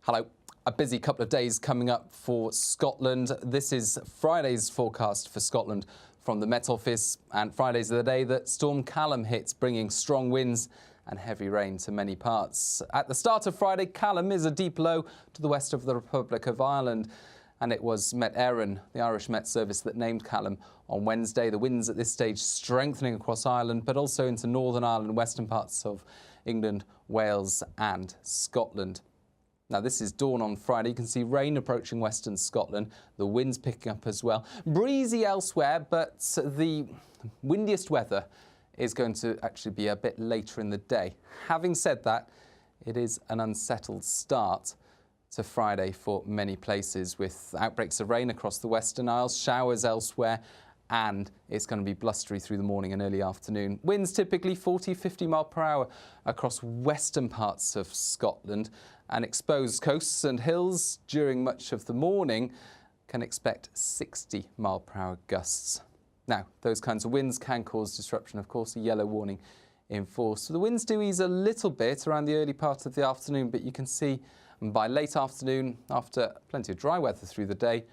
Hello. A busy couple of days coming up for Scotland. This is Friday's forecast for Scotland from the Met Office, and Friday's the day that Storm Callum hits, bringing strong winds and heavy rain to many parts. At the start of Friday, Callum is a deep low to the west of the Republic of Ireland, and it was Met Éireann, the Irish Met Service, that named Callum on Wednesday. The winds at this stage strengthening across Ireland, but also into Northern Ireland and western parts of England, Wales and Scotland. Now, this is dawn on Friday. You can see rain approaching western Scotland. The winds picking up as well. Breezy elsewhere, but the windiest weather is going to actually be a bit later in the day. Having said that, it is an unsettled start to Friday for many places, with outbreaks of rain across the Western Isles, showers elsewhere, and it's going to be blustery through the morning and early afternoon. Winds typically 40-50 mile per hour across western parts of Scotland, and exposed coasts and hills during much of the morning can expect 60 mile per hour gusts. Now, those kinds of winds can cause disruption, of course, a yellow warning in force. So the winds do ease a little bit around the early part of the afternoon, but you can see by late afternoon, after plenty of dry weather through the day,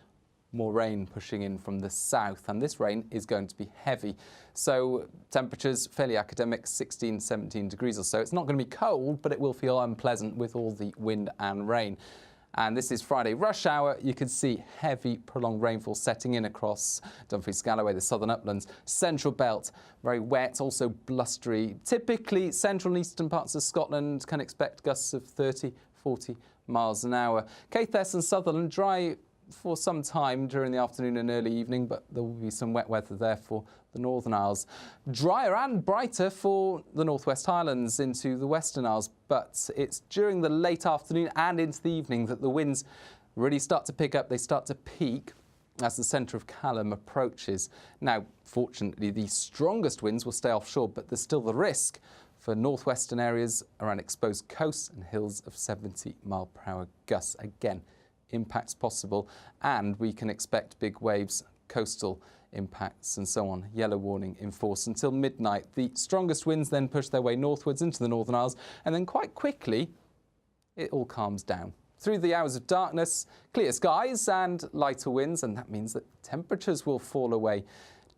more rain pushing in from the south, and this rain is going to be heavy. So temperatures fairly academic, 16, 17 degrees or so. It's not going to be cold, but it will feel unpleasant with all the wind and rain. And this is Friday rush hour. You can see heavy prolonged rainfall setting in across Dumfries, Galloway, the southern uplands, central belt, very wet, also blustery. Typically, central and eastern parts of Scotland can expect gusts of 30, 40 miles an hour. Caithness and Sutherland dry for some time during the afternoon and early evening, but there will be some wet weather there for the Northern Isles. Drier and brighter for the Northwest Highlands into the Western Isles, but it's during the late afternoon and into the evening that the winds really start to pick up. They start to peak as the centre of Callum approaches. Now, fortunately, the strongest winds will stay offshore, but there's still the risk for northwestern areas around exposed coasts and hills of 70 mile per hour gusts. Again, impacts possible, and we can expect big waves, coastal impacts and so on. Yellow warning in force until midnight. The strongest winds then push their way northwards into the Northern Isles, and then quite quickly it all calms down. Through the hours of darkness, clear skies and lighter winds, and that means that temperatures will fall away.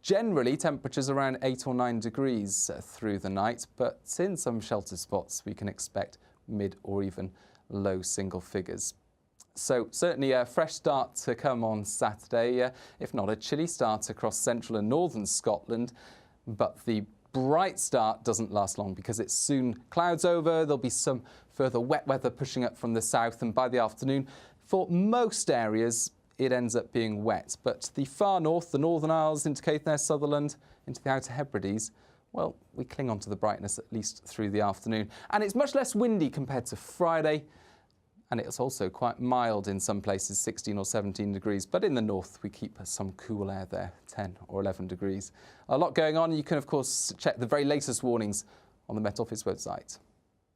Generally, temperatures around 8 or 9 degrees through the night, but in some shelter spots we can expect mid or even low single figures. So certainly a fresh start to come on Saturday, if not a chilly start across central and northern Scotland. But the bright start doesn't last long because it soon clouds over. There'll be some further wet weather pushing up from the south, and by the afternoon, for most areas, it ends up being wet. But the far north, the Northern Isles, into Caithness, Sutherland, into the Outer Hebrides, well, we cling on to the brightness at least through the afternoon. And it's much less windy compared to Friday. And it's also quite mild in some places, 16 or 17 degrees. But in the north, we keep some cool air there, 10 or 11 degrees. A lot going on. You can, of course, check the very latest warnings on the Met Office website.